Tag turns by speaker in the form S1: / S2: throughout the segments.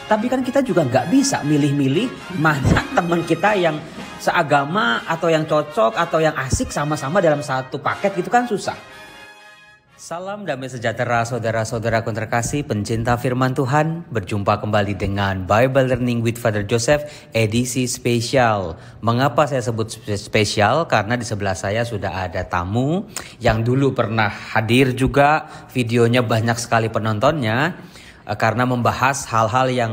S1: Tapi kan kita juga nggak bisa milih-milih mana teman kita yang seagama atau yang cocok atau yang asik sama-sama dalam satu paket gitu kan susah. Salam damai sejahtera saudara-saudaraku terkasih pencinta firman Tuhan. Berjumpa kembali dengan Bible Learning with Father Joseph edisi spesial. Mengapa saya sebut spesial? Karena di sebelah saya sudah ada tamu yang dulu pernah hadir juga. Videonya banyak sekali penontonnya. Karena membahas hal-hal yang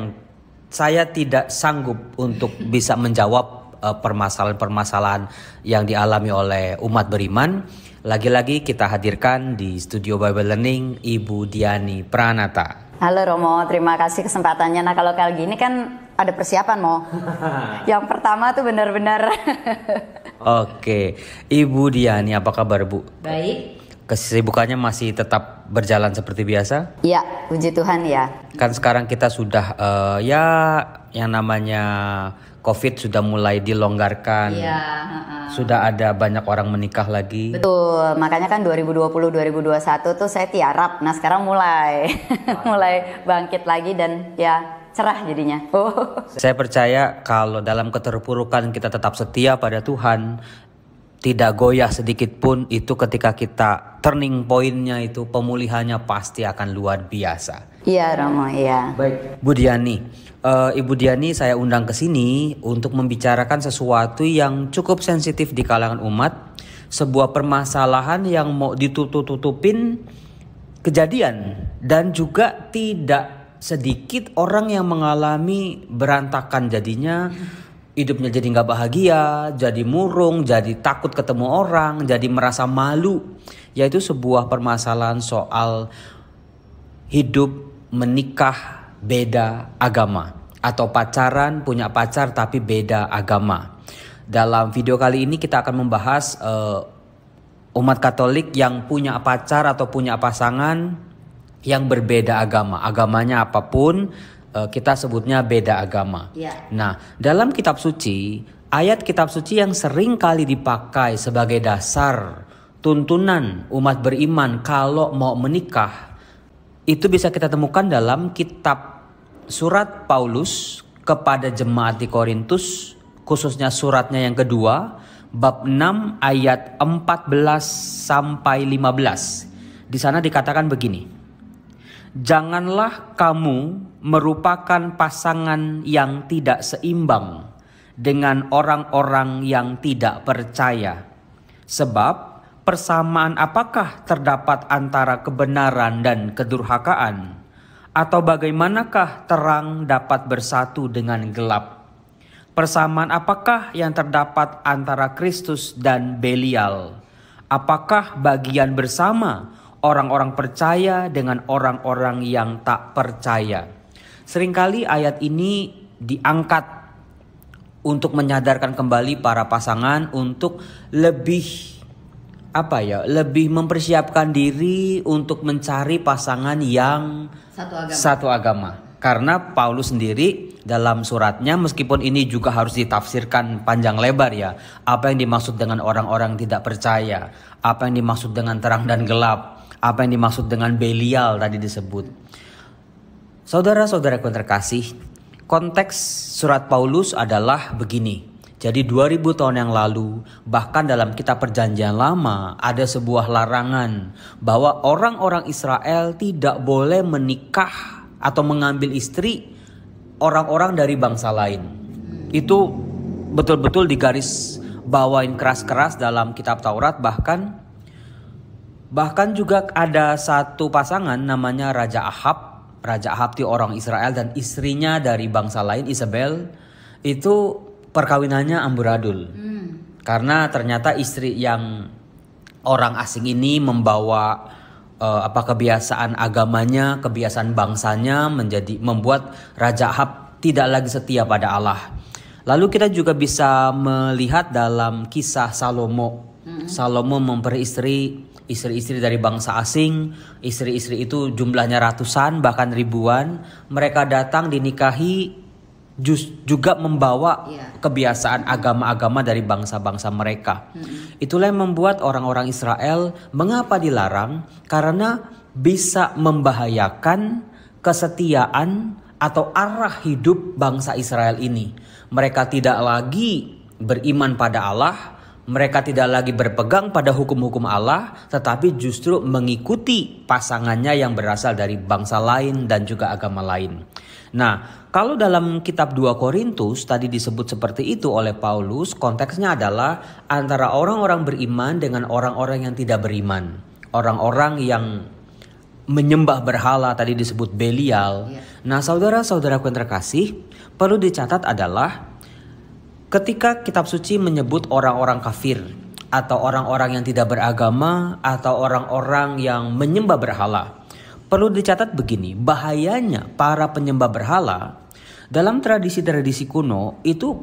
S1: saya tidak sanggup untuk bisa menjawab permasalahan-permasalahan yang dialami oleh umat beriman. Lagi-lagi kita hadirkan di studio Bible Learning Ibu Diani Pranata.
S2: Halo Romo, terima kasih kesempatannya. Nah kalau kali gini kan ada persiapan Mo. Yang pertama tuh benar-benar.
S1: Oke, Ibu Diani apa kabar Bu?
S2: Baik.
S1: Kesibukannya masih tetap berjalan seperti biasa?
S2: Iya, puji Tuhan ya.
S1: Kan sekarang kita sudah yang namanya COVID sudah mulai dilonggarkan.
S2: Iya.
S1: Sudah ada banyak orang menikah lagi.
S2: Betul, makanya kan 2020-2021 tuh saya tiarap. Nah sekarang mulai bangkit lagi dan ya cerah jadinya.
S1: Saya percaya kalau dalam keterpurukan kita tetap setia pada Tuhan, tidak goyah sedikit pun, itu ketika kita turning pointnya itu pemulihannya pasti akan luar biasa.
S2: Iya Romo, iya.
S1: Baik, Bu Diani. Ibu Diani saya undang ke sini untuk membicarakan sesuatu yang cukup sensitif di kalangan umat. Sebuah permasalahan yang mau ditutup-tutupin kejadian. Dan juga tidak sedikit orang yang mengalami berantakan jadinya. Hidupnya jadi gak bahagia, jadi murung, jadi takut ketemu orang, jadi merasa malu. Yaitu sebuah permasalahan soal hidup menikah beda agama. Atau pacaran, punya pacar tapi beda agama. Dalam video kali ini kita akan membahas umat Katolik yang punya pacar atau punya pasangan yang berbeda agama. Agamanya apapun, kita sebutnya beda agama.
S2: Ya.
S1: Nah, dalam kitab suci, ayat kitab suci yang sering kali dipakai sebagai dasar tuntunan umat beriman kalau mau menikah, itu bisa kita temukan dalam kitab surat Paulus kepada jemaat di Korintus, khususnya suratnya yang kedua, bab 6 ayat 14 sampai 15. Di sana dikatakan begini. Janganlah kamu merupakan pasangan yang tidak seimbang dengan orang-orang yang tidak percaya. Sebab persamaan apakah terdapat antara kebenaran dan kedurhakaan? Atau bagaimanakah terang dapat bersatu dengan gelap? Persamaan apakah yang terdapat antara Kristus dan Belial? Apakah bagian bersama orang-orang percaya dengan orang-orang yang tak percaya? Seringkali ayat ini diangkat untuk menyadarkan kembali para pasangan untuk lebih mempersiapkan diri untuk mencari pasangan yang satu agama. Karena Paulus sendiri dalam suratnya, meskipun ini juga harus ditafsirkan panjang lebar ya, apa yang dimaksud dengan orang-orang tidak percaya, apa yang dimaksud dengan terang dan gelap, apa yang dimaksud dengan Belial tadi disebut. Saudara-saudaraku yang terkasih, konteks surat Paulus adalah begini. Jadi 2000 tahun yang lalu, bahkan dalam kitab perjanjian lama ada sebuah larangan bahwa orang-orang Israel tidak boleh menikah atau mengambil istri orang-orang dari bangsa lain. Itu betul-betul digaris bawain keras-keras dalam kitab Taurat. Bahkan juga ada satu pasangan namanya Raja Ahab. Raja Ahab itu orang Israel dan istrinya dari bangsa lain, Isabel. Itu perkawinannya amburadul. Karena ternyata istri yang orang asing ini membawa kebiasaan agamanya, kebiasaan bangsanya membuat Raja Ahab tidak lagi setia pada Allah. Lalu kita juga bisa melihat dalam kisah Salomo. Salomo memperi istri-istri dari bangsa asing. Istri-istri itu jumlahnya ratusan bahkan ribuan. Mereka datang dinikahi juga membawa kebiasaan agama-agama dari bangsa-bangsa mereka. Itulah yang membuat orang-orang Israel mengapa dilarang? Karena bisa membahayakan kesetiaan atau arah hidup bangsa Israel ini. Mereka tidak lagi beriman pada Allah, mereka tidak lagi berpegang pada hukum-hukum Allah, tetapi justru mengikuti pasangannya yang berasal dari bangsa lain dan juga agama lain. Nah, kalau dalam kitab 2 Korintus tadi disebut seperti itu oleh Paulus, konteksnya adalah antara orang-orang beriman dengan orang-orang yang tidak beriman. Orang-orang yang menyembah berhala, tadi disebut Belial. Nah, saudara-saudaraku yang terkasih, perlu dicatat adalah ketika kitab suci menyebut orang-orang kafir atau orang-orang yang tidak beragama atau orang-orang yang menyembah berhala, perlu dicatat begini, bahayanya para penyembah berhala dalam tradisi-tradisi kuno itu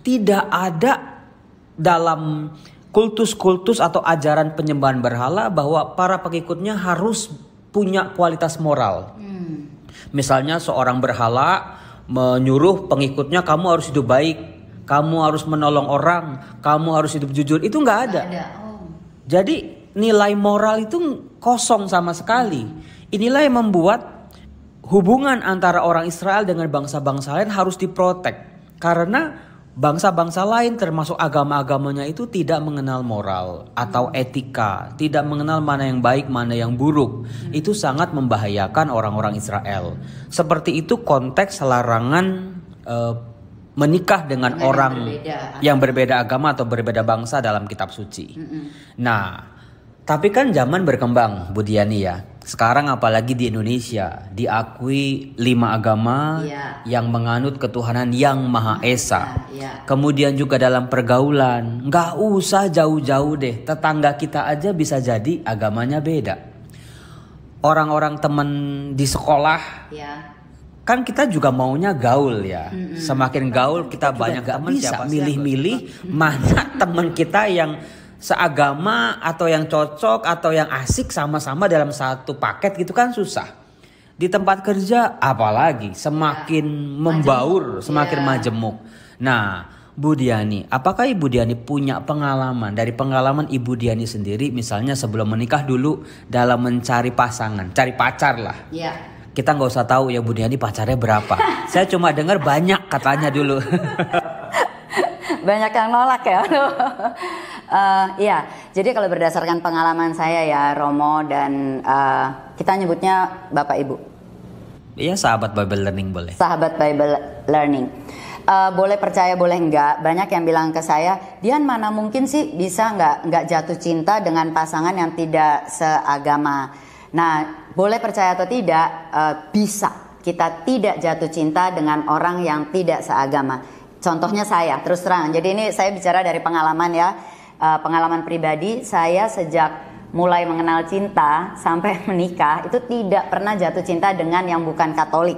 S1: tidak ada dalam kultus-kultus atau ajaran penyembahan berhala bahwa para pengikutnya harus punya kualitas moral. Misalnya seorang berhala menyuruh pengikutnya, kamu harus hidup baik, kamu harus menolong orang, kamu harus hidup jujur. Itu nggak ada. Jadi nilai moral itu kosong sama sekali. Inilah yang membuat hubungan antara orang Israel dengan bangsa-bangsa lain harus diprotek. Karena bangsa-bangsa lain termasuk agama-agamanya itu tidak mengenal moral atau etika, tidak mengenal mana yang baik, mana yang buruk. Itu sangat membahayakan orang-orang Israel. Seperti itu konteks larangan menikah dengan orang yang berbeda agama atau berbeda bangsa dalam kitab suci. Nah, tapi kan zaman berkembang, Bu Diani ya. Sekarang apalagi di Indonesia diakui 5 agama yang menganut ketuhanan yang Maha Esa. Kemudian juga dalam pergaulan, nggak usah jauh-jauh deh, tetangga kita aja bisa jadi agamanya beda. Orang-orang teman di sekolah, kan kita juga maunya gaul ya. Semakin gaul kita banyak teman, bisa milih-milih mana teman kita yang seagama atau yang cocok atau yang asik sama-sama dalam satu paket gitu kan susah. Di tempat kerja apalagi semakin membaur, semakin majemuk. Nah, Bu Diani, apakah Ibu Diani punya pengalaman dari pengalaman Ibu Diani sendiri, misalnya sebelum menikah dulu dalam mencari pasangan, cari pacar lah. Kita nggak usah tahu ya Bu Diani pacarnya berapa. Saya cuma dengar banyak katanya dulu.
S2: Banyak yang nolak ya. Iya, jadi kalau berdasarkan pengalaman saya ya Romo dan kita nyebutnya Bapak Ibu.
S1: Iya, sahabat Bible Learning boleh.
S2: Sahabat Bible Learning. Boleh percaya boleh enggak. Banyak yang bilang ke saya, Dian mana mungkin sih bisa enggak jatuh cinta dengan pasangan yang tidak seagama. Nah, boleh percaya atau tidak, bisa. Kita tidak jatuh cinta dengan orang yang tidak seagama. Contohnya saya, terus terang. Jadi ini saya bicara dari pengalaman ya. Pengalaman pribadi, saya sejak mulai mengenal cinta sampai menikah itu tidak pernah jatuh cinta dengan yang bukan Katolik.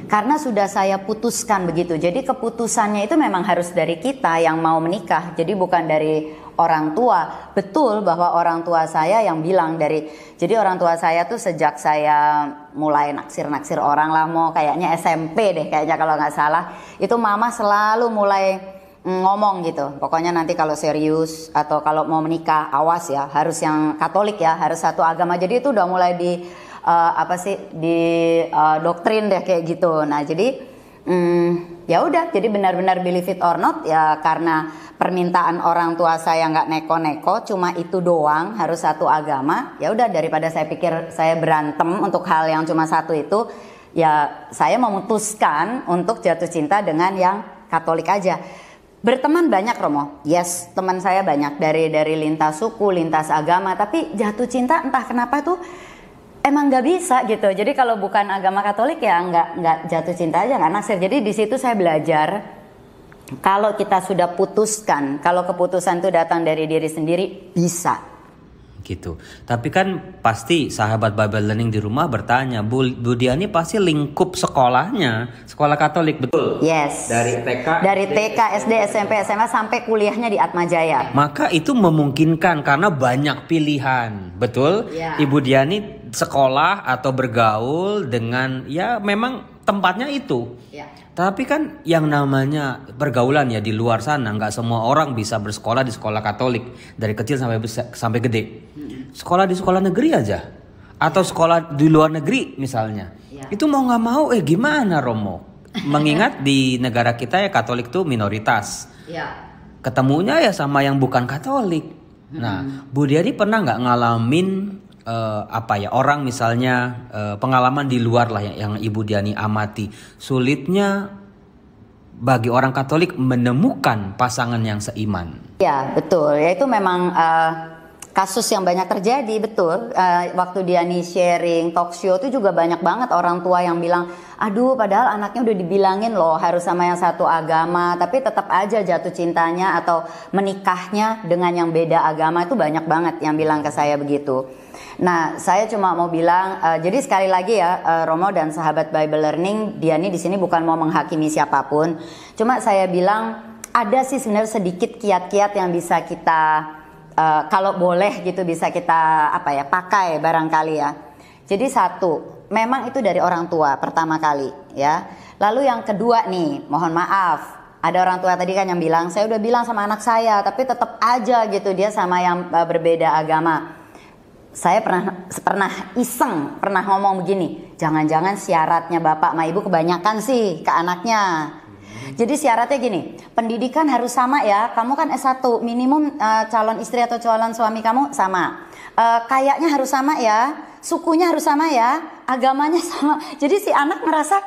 S2: Karena sudah saya putuskan begitu. Jadi keputusannya itu memang harus dari kita yang mau menikah. Jadi bukan dari orang tua. Betul bahwa orang tua saya yang bilang jadi orang tua saya tuh sejak saya mulai naksir-naksir orang lah, mau kayaknya SMP deh kayaknya kalau nggak salah. Itu mama selalu mulai ngomong gitu, pokoknya nanti kalau serius atau kalau mau menikah awas ya, harus yang Katolik ya, harus satu agama. Jadi itu udah mulai doktrin deh kayak gitu. Nah jadi ya udah, jadi benar-benar believe it or not ya, karena permintaan orang tua saya nggak neko-neko, cuma itu doang, harus satu agama. Ya udah, daripada saya pikir saya berantem untuk hal yang cuma satu itu, ya saya memutuskan untuk jatuh cinta dengan yang Katolik aja. Berteman banyak Romo, yes, teman saya banyak dari lintas suku, lintas agama, tapi jatuh cinta entah kenapa tuh emang nggak bisa gitu. Jadi kalau bukan agama Katolik ya nggak jatuh cinta aja, nggak naksir. Jadi di situ saya belajar kalau kita sudah putuskan, kalau keputusan itu datang dari diri sendiri, bisa.
S1: Gitu. Tapi kan pasti sahabat Bible Learning di rumah bertanya, Bu Diani pasti lingkup sekolahnya sekolah Katolik, betul?
S2: Yes. Dari TK, SD, SMP, SMA sampai kuliahnya di Atmajaya.
S1: Maka itu memungkinkan karena banyak pilihan, betul?
S2: Ya.
S1: Ibu Diani sekolah atau bergaul dengan ya memang tempatnya itu.
S2: Ya.
S1: Tapi kan yang namanya pergaulan ya di luar sana, nggak semua orang bisa bersekolah di sekolah Katolik dari kecil sampai gede. Sekolah di sekolah negeri aja atau sekolah di luar negeri misalnya. Itu mau nggak mau gimana Romo? Mengingat di negara kita ya Katolik tuh minoritas. Ketemunya ya sama yang bukan Katolik. Nah, Bu Diani pernah nggak ngalamin orang misalnya pengalaman di luar lah yang Ibu Diani amati, sulitnya bagi orang Katolik menemukan pasangan yang seiman?
S2: Ya betul, ya itu memang kasus yang banyak terjadi, betul. Waktu Diani sharing talk show itu juga banyak banget orang tua yang bilang, aduh padahal anaknya udah dibilangin loh harus sama yang satu agama, tapi tetap aja jatuh cintanya atau menikahnya dengan yang beda agama. Itu banyak banget yang bilang ke saya begitu. Nah, saya cuma mau bilang, jadi sekali lagi ya, Romo dan sahabat Bible Learning, Diani di sini bukan mau menghakimi siapapun. Cuma saya bilang ada sih sebenarnya sedikit kiat-kiat yang bisa kita kalau boleh gitu bisa kita pakai barangkali ya. Jadi satu, memang itu dari orang tua pertama kali ya. Lalu yang kedua nih, mohon maaf, ada orang tua tadi kan yang bilang, saya udah bilang sama anak saya tapi tetap aja gitu dia sama yang berbeda agama. Saya pernah iseng ngomong begini, jangan-jangan syaratnya bapak sama ibu kebanyakan sih ke anaknya. Jadi syaratnya gini, pendidikan harus sama ya. Kamu kan S1, minimum calon istri atau calon suami kamu sama. Kayaknya harus sama ya, sukunya harus sama ya, agamanya sama. Jadi si anak merasa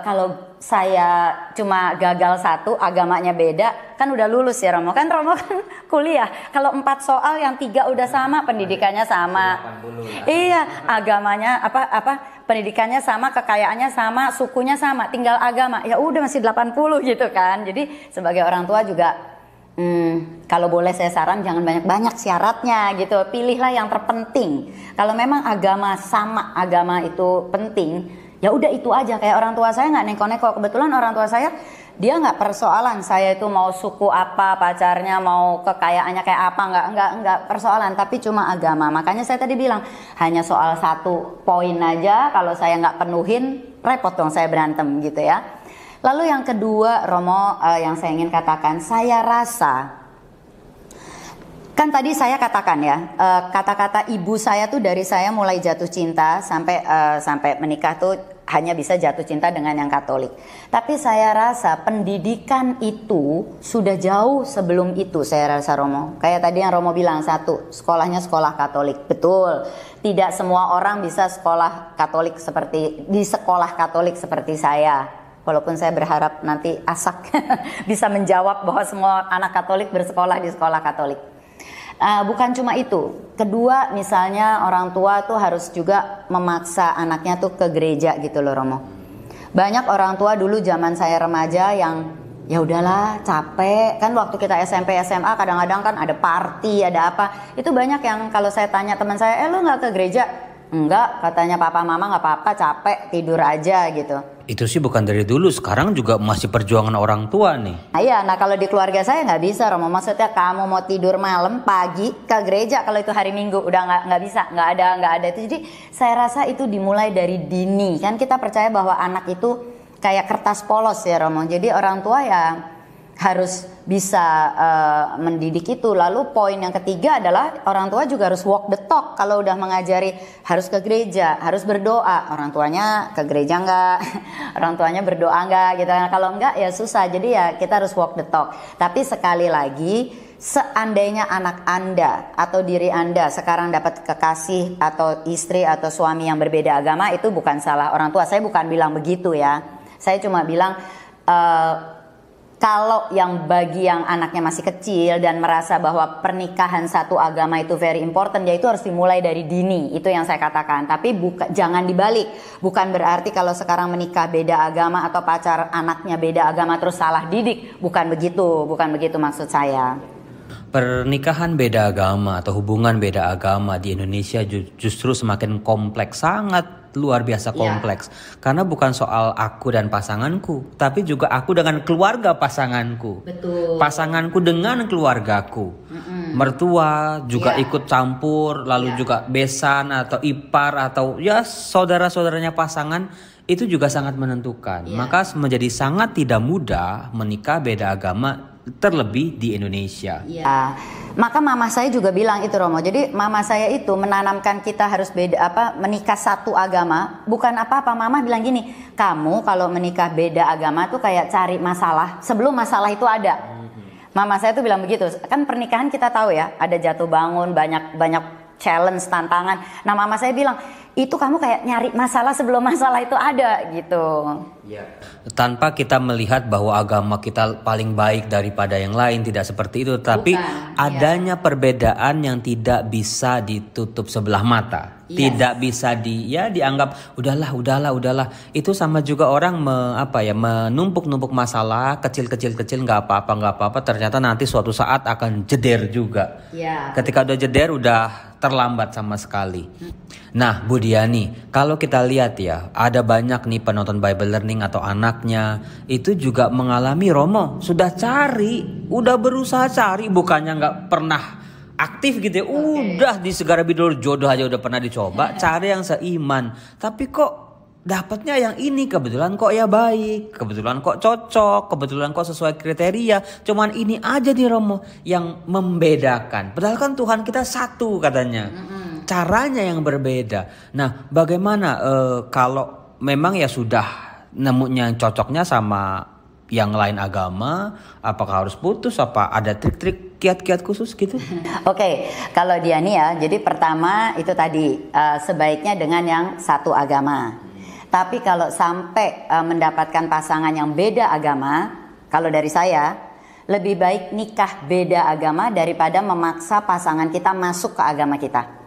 S2: kalau saya cuma gagal satu, agamanya beda, kan udah lulus ya Romo. Kan Romo kan kuliah. Kalau 4 soal yang 3 udah sama, pendidikannya sama. Iya, agamanya pendidikannya sama, kekayaannya sama, sukunya sama, tinggal agama. Ya udah masih 80 gitu kan. Jadi sebagai orang tua juga kalau boleh saya saran jangan banyak-banyak syaratnya gitu. Pilihlah yang terpenting. Kalau memang agama sama, agama itu penting, ya udah itu aja. Kayak orang tua saya nggak neko-neko. Kebetulan orang tua saya dia nggak persoalan saya itu mau suku apa pacarnya, mau kekayaannya kayak apa, nggak persoalan, tapi cuma agama. Makanya saya tadi bilang hanya soal 1 poin aja, kalau saya nggak penuhin repot dong, saya berantem gitu ya. Lalu yang kedua Romo, yang saya ingin katakan, saya rasa kan tadi saya katakan ya, kata-kata ibu saya tuh dari saya mulai jatuh cinta sampai menikah tuh hanya bisa jatuh cinta dengan yang Katolik. Tapi saya rasa pendidikan itu sudah jauh sebelum itu, saya rasa Romo. Kayak tadi yang Romo bilang, 1, sekolahnya sekolah Katolik. Betul, tidak semua orang bisa sekolah Katolik di sekolah Katolik seperti saya. Walaupun saya berharap nanti Asak bisa menjawab bahwa semua anak Katolik bersekolah di sekolah Katolik. Bukan cuma itu. Kedua, misalnya orang tua tuh harus juga memaksa anaknya tuh ke gereja gitu loh Romo. Banyak orang tua dulu zaman saya remaja yang ya udahlah capek. Kan waktu kita SMP SMA kadang-kadang kan ada party, ada apa. Itu banyak yang kalau saya tanya teman saya, lo nggak ke gereja? Enggak, katanya papa mama nggak apa-apa, capek, tidur aja gitu.
S1: Itu sih bukan dari dulu, sekarang juga masih perjuangan orang tua nih.
S2: Iya, nah kalau di keluarga saya nggak bisa Romo. Maksudnya kamu mau tidur malam, pagi ke gereja kalau itu hari Minggu udah nggak bisa, nggak ada itu. Jadi saya rasa itu dimulai dari dini. Kan kita percaya bahwa anak itu kayak kertas polos ya Romo. Jadi orang tua ya harus bisa mendidik itu. Lalu poin yang ketiga adalah orang tua juga harus walk the talk. Kalau udah mengajari harus ke gereja, harus berdoa. Orang tuanya ke gereja enggak, orang tuanya berdoa enggak gitu. Nah, kalau enggak ya susah. Jadi ya kita harus walk the talk. Tapi sekali lagi, seandainya anak Anda atau diri Anda sekarang dapat kekasih atau istri atau suami yang berbeda agama, itu bukan salah orang tua. Saya bukan bilang begitu ya. Saya cuma bilang kalau yang bagi yang anaknya masih kecil dan merasa bahwa pernikahan satu agama itu very important, ya itu harus dimulai dari dini. Itu yang saya katakan. Tapi jangan dibalik. Bukan berarti kalau sekarang menikah beda agama atau pacar anaknya beda agama terus salah didik. Bukan begitu maksud saya.
S1: Pernikahan beda agama atau hubungan beda agama di Indonesia justru semakin kompleks, sangat luar biasa kompleks. Karena bukan soal aku dan pasanganku, tapi juga aku dengan keluarga pasanganku.
S2: Betul.
S1: Pasanganku dengan keluargaku. Mertua juga ikut campur, lalu juga besan atau ipar atau ya saudara-saudaranya pasangan, itu juga sangat menentukan. Maka menjadi sangat tidak mudah menikah beda agama, terlebih di Indonesia.
S2: Maka mama saya juga bilang itu Romo. Jadi mama saya itu menanamkan kita harus beda menikah satu agama. Bukan apa-apa, mama bilang gini, kamu kalau menikah beda agama tuh kayak cari masalah sebelum masalah itu ada. Mama saya tuh bilang begitu. Kan pernikahan kita tahu ya, ada jatuh bangun, banyak challenge, tantangan. Nah mama saya bilang, itu kamu kayak nyari masalah sebelum masalah itu ada gitu.
S1: Ya. Tanpa kita melihat bahwa agama kita paling baik daripada yang lain, tidak seperti itu. Tapi adanya perbedaan yang tidak bisa ditutup sebelah mata. Tidak bisa dianggap udahlah. Itu sama juga orang menumpuk-numpuk masalah kecil nggak apa-apa. Ternyata nanti suatu saat akan jeder juga. Ketika udah jeder udah terlambat sama sekali. Nah, Bu Diani, kalau kita lihat ya, ada banyak nih penonton Bible Learning atau anaknya itu juga mengalami Romo, sudah berusaha cari, bukannya nggak pernah aktif gitu ya. Udah di Segara Bidul Jodoh aja udah pernah dicoba, cari yang seiman. Tapi kok dapatnya yang ini, kebetulan kok ya baik, kebetulan kok cocok, kebetulan kok sesuai kriteria. Cuman ini aja nih Romo yang membedakan. Padahal kan Tuhan kita satu katanya. Caranya yang berbeda. Nah, bagaimana kalau memang ya sudah nemunya yang cocoknya sama yang lain agama, apakah harus putus, apa ada trik-trik kiat-kiat khusus gitu?
S2: Oke, kalau Diani ya, jadi pertama itu tadi sebaiknya dengan yang satu agama. Tapi kalau sampai mendapatkan pasangan yang beda agama, kalau dari saya lebih baik nikah beda agama daripada memaksa pasangan kita masuk ke agama kita.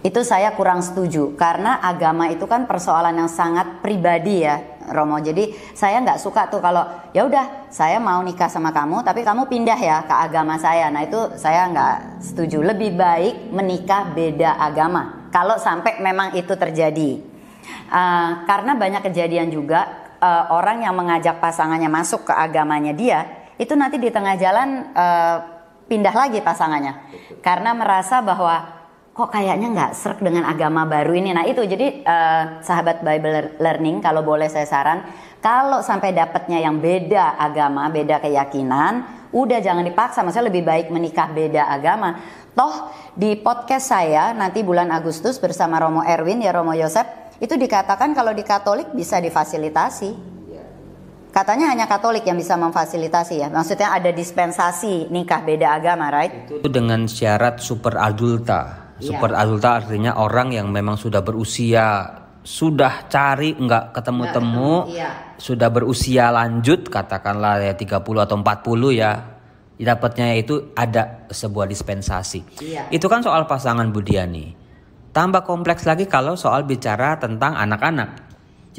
S2: Itu saya kurang setuju karena agama itu kan persoalan yang sangat pribadi ya Romo. Jadi saya nggak suka tuh kalau ya udah saya mau nikah sama kamu tapi kamu pindah ya ke agama saya. Nah itu saya nggak setuju. Lebih baik menikah beda agama kalau sampai memang itu terjadi. Karena banyak kejadian juga orang yang mengajak pasangannya masuk ke agamanya dia itu nanti di tengah jalan pindah lagi pasangannya karena merasa bahwa kok kayaknya nggak srek dengan agama baru ini. Nah itu jadi sahabat Bible Learning, kalau boleh saya saran, kalau sampai dapatnya yang beda agama, beda keyakinan, udah jangan dipaksa. Maksudnya lebih baik menikah beda agama. Toh di podcast saya nanti bulan Agustus bersama Romo Erwin ya Romo Yosef, itu dikatakan kalau di Katolik bisa difasilitasi. Katanya hanya Katolik yang bisa memfasilitasi ya. Maksudnya ada dispensasi nikah beda agama, right?
S1: Itu dengan syarat super adulta. Super adulta artinya orang yang memang sudah berusia, sudah cari nggak ketemu-temu, sudah berusia lanjut katakanlah ya 30 atau 40 ya. Dapatnya itu ada sebuah dispensasi. Itu kan soal pasangan Bu Diani. Tambah kompleks lagi kalau soal bicara tentang anak-anak.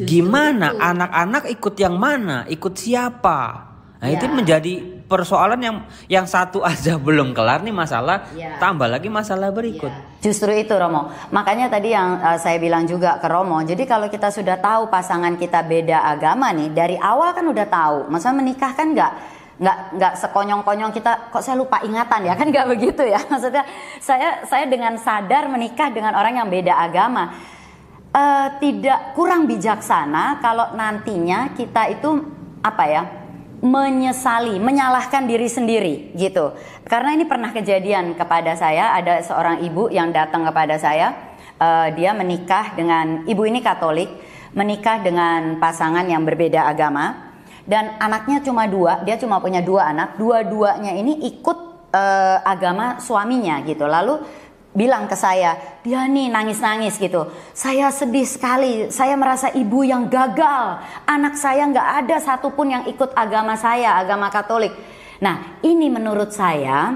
S1: Gimana anak-anak ikut yang mana? Ikut siapa? Nah itu menjadi persoalan yang satu aja belum kelar nih masalah, tambah lagi masalah berikut.
S2: Justru itu Romo, makanya tadi yang saya bilang juga ke Romo, jadi kalau kita sudah tahu pasangan kita beda agama nih, dari awal kan udah tahu, maksudnya menikah kan nggak sekonyong-konyong kita, kok saya lupa ingatan ya, kan nggak begitu ya, maksudnya saya dengan sadar menikah dengan orang yang beda agama. Tidak kurang bijaksana kalau nantinya kita itu menyalahkan diri sendiri gitu. Karena ini pernah kejadian kepada saya, ada seorang ibu yang datang kepada saya, dia menikah dengan, ibu ini Katolik, menikah dengan pasangan yang berbeda agama dan anaknya cuma 2, dia cuma punya 2 anak, dua-duanya ini ikut agama suaminya gitu. Lalu bilang ke saya, dia nih nangis-nangis gitu. Saya sedih sekali, saya merasa ibu yang gagal. Anak saya nggak ada satupun yang ikut agama saya, agama Katolik. Nah ini menurut saya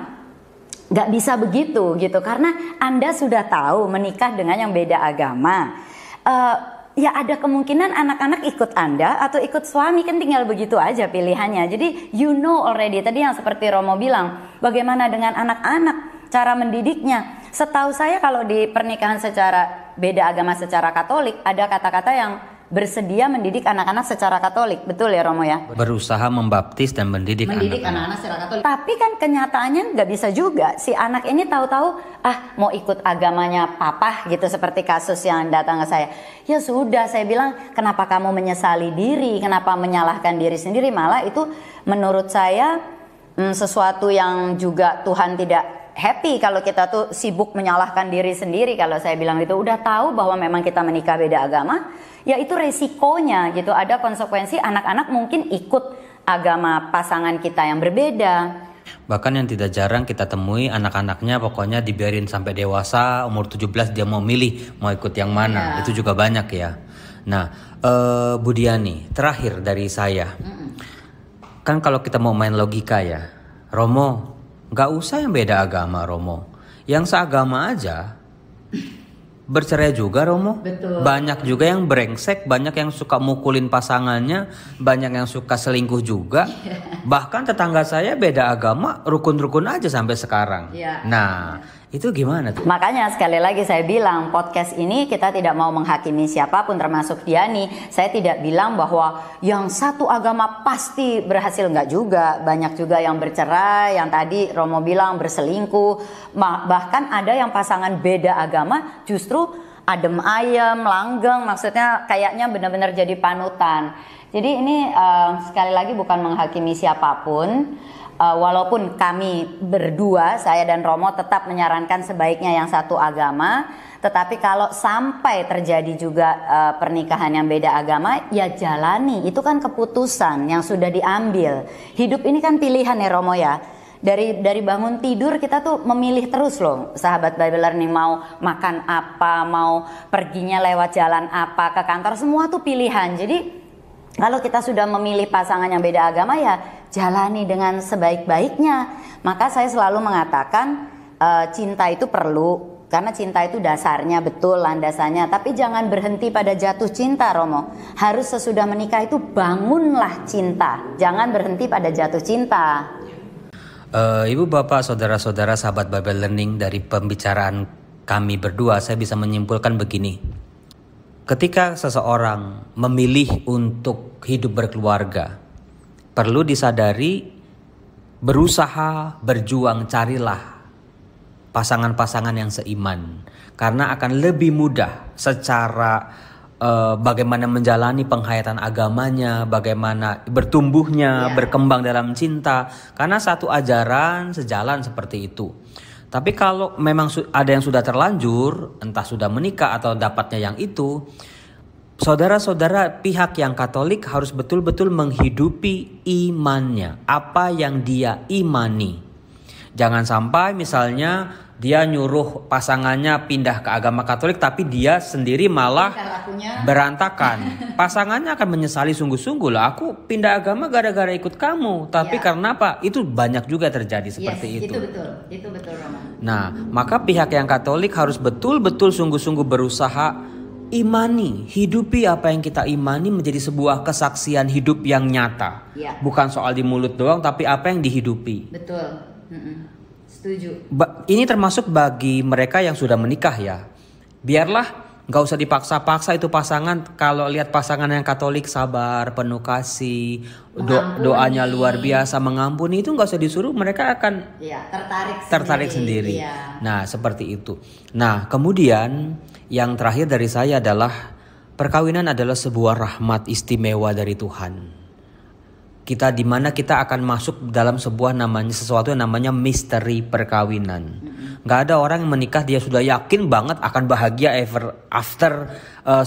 S2: nggak bisa begitu gitu. Karena Anda sudah tahu menikah dengan yang beda agama. Ya ada kemungkinan anak-anak ikut Anda atau ikut suami, kan tinggal begitu aja pilihannya. Jadi you know already, tadi yang seperti Romo bilang, bagaimana dengan anak-anak, cara mendidiknya. Setahu saya kalau di pernikahan secara beda agama secara Katolik, ada kata-kata yang bersedia mendidik anak-anak secara Katolik. Betul ya Romo ya?
S1: Berusaha membaptis dan mendidik
S2: anak-anak secara Katolik. Tapi kan kenyataannya nggak bisa juga. Si anak ini tahu-tahu mau ikut agamanya papa gitu, seperti kasus yang datang ke saya. Ya sudah, saya bilang kenapa kamu menyesali diri, kenapa menyalahkan diri sendiri, malah itu menurut saya sesuatu yang juga Tuhan tidak happy kalau kita tuh sibuk menyalahkan diri sendiri. Kalau saya bilang itu udah tahu bahwa memang kita menikah beda agama, ya itu resikonya gitu. Ada konsekuensi, anak-anak mungkin ikut agama pasangan kita yang berbeda.
S1: Bahkan yang tidak jarang kita temui anak-anaknya pokoknya dibiarin sampai dewasa, umur 17 dia mau milih mau ikut yang mana. Itu juga banyak ya. Nah, Bu Diani, terakhir dari saya. Kan kalau kita mau main logika ya, Romo, gak usah yang beda agama Romo. Yang seagama aja bercerai juga Romo.
S2: Betul.
S1: Banyak juga yang brengsek, banyak yang suka mukulin pasangannya, banyak yang suka selingkuh juga. Bahkan tetangga saya beda agama, rukun-rukun aja sampai sekarang. Nah, itu gimana tuh?
S2: Makanya sekali lagi saya bilang podcast ini kita tidak mau menghakimi siapapun termasuk Diani. Saya tidak bilang bahwa yang satu agama pasti berhasil, enggak juga. Banyak juga yang bercerai, yang tadi Romo bilang berselingkuh. Bahkan ada yang pasangan beda agama justru adem ayem, langgeng, maksudnya kayaknya benar-benar jadi panutan. Jadi ini sekali lagi bukan menghakimi siapapun. Walaupun kami berdua, saya dan Romo tetap menyarankan sebaiknya yang satu agama, tetapi kalau sampai terjadi juga pernikahan yang beda agama, ya jalani. Itu kan keputusan yang sudah diambil. Hidup ini kan pilihan ya Romo ya. Dari bangun tidur kita tuh memilih terus loh, sahabat Bible Learning, mau makan apa, mau perginya lewat jalan apa, ke kantor, semua tuh pilihan. Jadi kalau kita sudah memilih pasangan yang beda agama, ya jalani dengan sebaik-baiknya. Maka saya selalu mengatakan cinta itu perlu, karena cinta itu dasarnya betul, landasannya. Tapi jangan berhenti pada jatuh cinta Romo. Harus sesudah menikah itu bangunlah cinta. Jangan berhenti pada jatuh cinta.
S1: Ibu bapak saudara-saudara sahabat Bible Learning, dari pembicaraan kami berdua saya bisa menyimpulkan begini. Ketika seseorang memilih untuk hidup berkeluarga, perlu disadari, berusaha, berjuang, carilah pasangan-pasangan yang seiman. Karena akan lebih mudah secara bagaimana menjalani penghayatan agamanya, bagaimana bertumbuhnya, berkembang dalam cinta. Karena satu ajaran sejalan seperti itu. Tapi kalau memang ada yang sudah terlanjur, entah sudah menikah atau dapatnya yang itu, saudara-saudara pihak yang Katolik harus betul-betul menghidupi imannya, apa yang dia imani. Jangan sampai misalnya dia nyuruh pasangannya pindah ke agama Katolik tapi dia sendiri malah berantakan. Pasangannya akan menyesali sungguh-sungguh lah, aku pindah agama gara-gara ikut kamu. Tapi karena apa? Itu banyak juga terjadi seperti itu.
S2: Itu betul Roman.
S1: Nah, maka pihak yang Katolik harus betul-betul sungguh-sungguh berusaha imani, hidupi apa yang kita imani menjadi sebuah kesaksian hidup yang nyata. Bukan soal di mulut doang, tapi apa yang dihidupi.
S2: Betul. Setuju.
S1: Ini termasuk bagi mereka yang sudah menikah ya. Biarlah, gak usah dipaksa-paksa itu pasangan. Kalau lihat pasangan yang Katolik sabar, penuh kasih, doanya luar biasa, mengampuni, itu gak usah disuruh. Mereka akan tertarik sendiri. Nah seperti itu. Nah kemudian yang terakhir dari saya adalah perkawinan adalah sebuah rahmat istimewa dari Tuhan. Di mana kita akan masuk dalam sebuah sesuatu yang namanya misteri perkawinan. Gak ada orang yang menikah dia sudah yakin banget akan bahagia ever after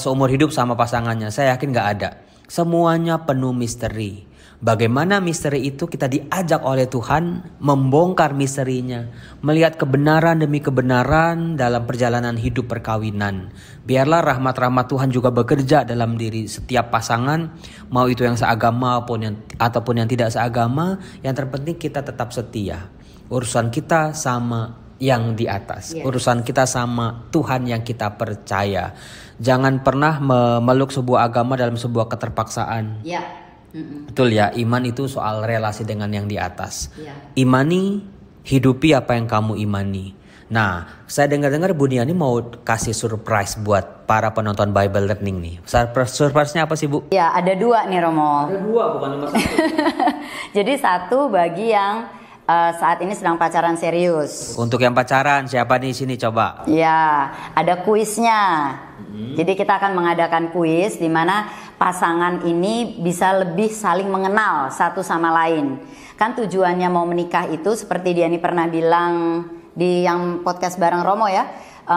S1: seumur hidup sama pasangannya. Saya yakin gak ada. Semuanya penuh misteri. Bagaimana misteri itu? Kita diajak oleh Tuhan membongkar misterinya, melihat kebenaran demi kebenaran dalam perjalanan hidup perkawinan. Biarlah rahmat-rahmat Tuhan juga bekerja dalam diri setiap pasangan, mau itu yang seagama ataupun yang tidak seagama. Yang terpenting kita tetap setia. Urusan kita sama yang di atas, urusan kita sama Tuhan yang kita percaya. Jangan pernah memeluk sebuah agama dalam sebuah keterpaksaan. Betul ya, iman itu soal relasi dengan yang di atas. Imani, hidupi apa yang kamu imani. Nah, saya dengar-dengar Bu Diani mau kasih surprise buat para penonton Bible Learning nih. Surprise-nya apa sih Bu?
S2: Ya, ada 2 nih Romo.
S1: Ada 2, bukan cuma 1.
S2: Jadi 1 bagi yang saat ini sedang pacaran serius.
S1: Untuk yang pacaran, siapa di sini coba?
S2: Ya, ada kuisnya. Jadi kita akan mengadakan kuis di mana pasangan ini bisa lebih saling mengenal satu sama lain. Kan tujuannya mau menikah itu seperti Diani pernah bilang di yang podcast bareng Romo ya,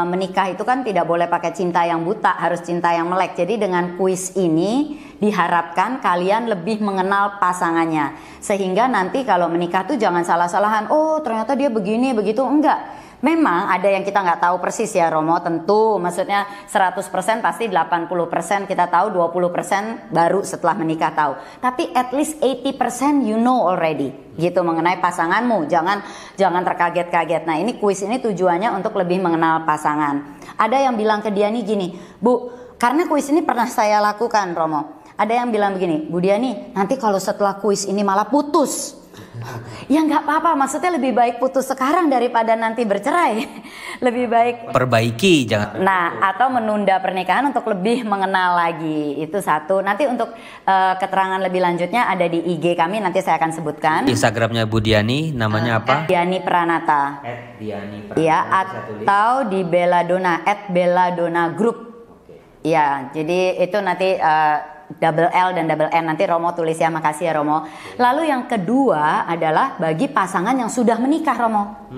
S2: menikah itu kan tidak boleh pakai cinta yang buta, harus cinta yang melek. Jadi dengan kuis ini diharapkan kalian lebih mengenal pasangannya, sehingga nanti kalau menikah tuh jangan salah-salahan, oh ternyata dia begini begitu, enggak. Memang ada yang kita nggak tahu persis ya Romo, tentu maksudnya 100% pasti 80% kita tahu, 20% baru setelah menikah tahu. Tapi at least 80% you know already gitu mengenai pasanganmu. Jangan terkaget-kaget. Nah, ini kuis ini tujuannya untuk lebih mengenal pasangan. Ada yang bilang ke Diani gini, Bu, karena kuis ini pernah saya lakukan Romo. Ada yang bilang begini, Bu Diani, nanti kalau setelah kuis ini malah putus. Ya nggak apa-apa, maksudnya lebih baik putus sekarang daripada nanti bercerai. Lebih baik
S1: perbaiki, jangan.
S2: Nah, atau menunda pernikahan untuk lebih mengenal lagi. Itu satu. Nanti untuk keterangan lebih lanjutnya ada di IG kami, nanti saya akan sebutkan.
S1: Instagramnya Bu Diani, namanya apa?
S2: Diani Pranata.
S1: @Diani Pranata.
S2: Iya, atau di Belladonna @Belladonna Group. Iya, jadi itu nanti double L dan double N, nanti Romo tulis ya, makasih ya Romo. Lalu yang kedua adalah bagi pasangan yang sudah menikah Romo,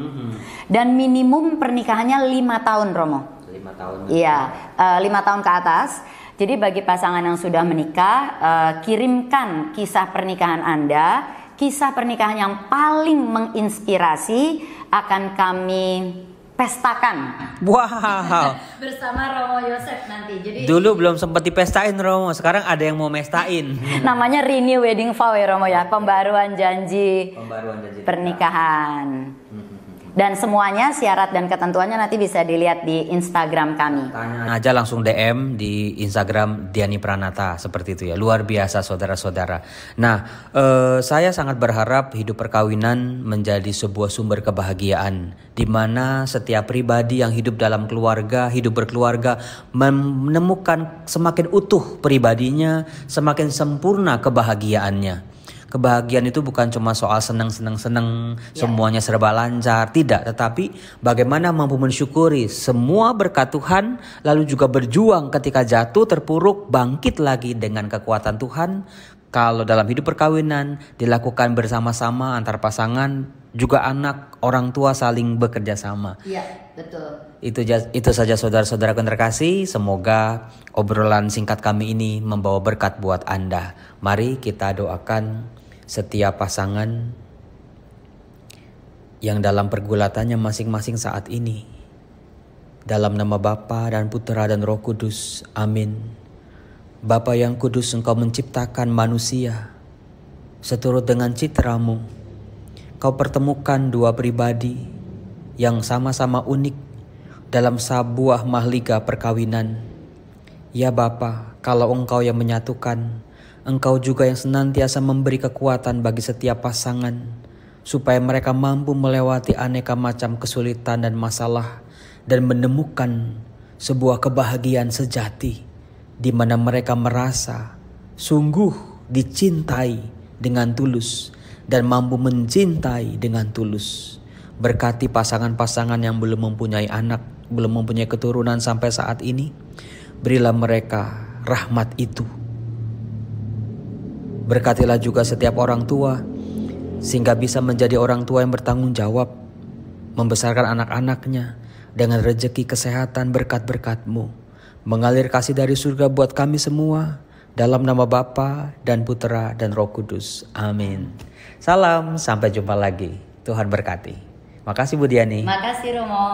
S2: dan minimum pernikahannya 5 tahun Romo.
S1: 5 tahun.
S2: Iya, 5 tahun ke atas. Jadi bagi pasangan yang sudah menikah, kirimkan kisah pernikahan Anda, kisah pernikahan yang paling menginspirasi akan kami pestakan.
S1: Wow.
S2: Bersama Romo Yosef nanti. Jadi
S1: dulu belum sempat dipestain Romo, sekarang ada yang mau mestain.
S2: Namanya renew wedding vow ya Romo ya, pembaruan janji pernikahan. Dan semuanya syarat dan ketentuannya nanti bisa dilihat di Instagram kami.
S1: Tanya aja langsung DM di Instagram Diani Pranata, seperti itu ya. Luar biasa saudara-saudara. Nah, saya sangat berharap hidup perkawinan menjadi sebuah sumber kebahagiaan, di mana setiap pribadi yang hidup dalam keluarga, hidup berkeluarga, menemukan semakin utuh pribadinya, semakin sempurna kebahagiaannya. Kebahagiaan itu bukan cuma soal senang, semuanya serba lancar, tidak. Tetapi bagaimana mampu mensyukuri semua berkat Tuhan, lalu juga berjuang ketika jatuh, terpuruk, bangkit lagi dengan kekuatan Tuhan. Kalau dalam hidup perkawinan dilakukan bersama-sama antar pasangan, juga anak, orang tua saling bekerja sama.
S2: Iya, betul.
S1: Itu saja saudara-saudaraku yang terkasih. Semoga obrolan singkat kami ini membawa berkat buat Anda. Mari kita doakan setiap pasangan yang dalam pergulatannya masing-masing saat ini. Dalam nama Bapa dan Putra dan Roh Kudus. Amin. Bapa yang kudus, Engkau menciptakan manusia seturut dengan citra-Mu. Kau pertemukan dua pribadi yang sama-sama unik dalam sebuah mahliga perkawinan. Ya Bapa, kalau Engkau yang menyatukan, Engkau juga yang senantiasa memberi kekuatan bagi setiap pasangan, supaya mereka mampu melewati aneka macam kesulitan dan masalah, dan menemukan sebuah kebahagiaan sejati, di mana mereka merasa sungguh dicintai dengan tulus, dan mampu mencintai dengan tulus. Berkati pasangan-pasangan yang belum mempunyai anak, belum mempunyai keturunan sampai saat ini. Berilah mereka rahmat itu. Berkatilah juga setiap orang tua, sehingga bisa menjadi orang tua yang bertanggung jawab, membesarkan anak-anaknya dengan rezeki, kesehatan, berkat-berkat-Mu. Mengalir kasih dari surga buat kami semua, dalam nama Bapa dan Putra dan Roh Kudus. Amin. Salam, sampai jumpa lagi. Tuhan berkati. Makasih Bu Diani.
S2: Makasih Romo.